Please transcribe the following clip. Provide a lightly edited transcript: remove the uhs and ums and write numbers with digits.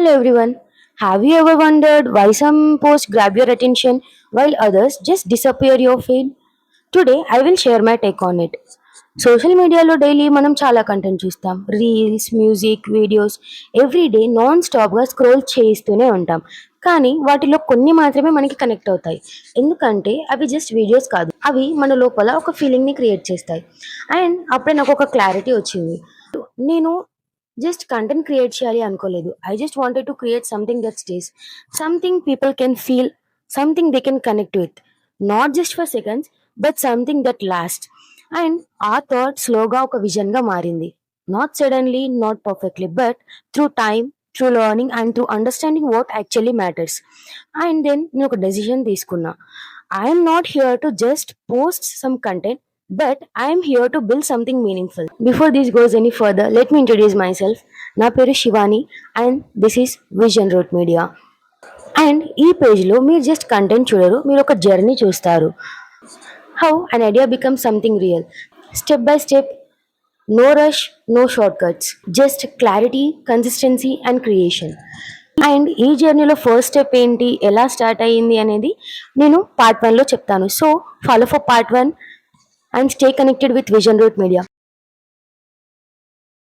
Hello everyone. Have you ever wondered why some posts grab your attention while others just disappear your feed? Today I will share my take on it. Social మీడియాలో daily మనం చాలా content చూస్తాం. Reels, music, videos everyday non స్టాప్గా scroll చేస్తూనే ఉంటాం. కానీ వాటిలో కొన్ని మాత్రమే మనకి కనెక్ట్ అవుతాయి. ఎందుకంటే అవి జస్ట్ వీడియోస్ కాదు, అవి మన లోపల ఒక ఫీలింగ్ని క్రియేట్ చేస్తాయి. అండ్ అప్పుడే నాకు ఒక క్లారిటీ వచ్చింది. నేను జస్ట్ కంటెంట్ క్రియేట్ చేయాలి అనుకోలేదు. I just wanted to create something that stays, something people can feel, something they can connect with, not just for seconds but something that last. And ఆ thought స్లోగా ఒక విజన్గా మారింది. Not suddenly, not perfectly, but through time, through learning and through understanding what actually matters. And then నేను ఒక decision తీసుకున్నా. I'm not here to just post some content, but I am here to build something meaningful. Before this goes any further, let me introduce myself. నా పేరు Shivani and this is Vision Root Media. And ఈ పేజ్లో మీరు just content చూడరు, మీరు ఒక journey చూస్తారు. How an idea become something real, step by step, no rush, no shortcuts, just clarity, consistency and creation. And ఈ జర్నీలో ఫస్ట్ స్టెప్ ఏంటి, ఎలా స్టార్ట్ అయ్యింది అనేది నేను పార్ట్ 1లో చెప్తాను. So follow for part 1 and stay connected with Vision Root Media.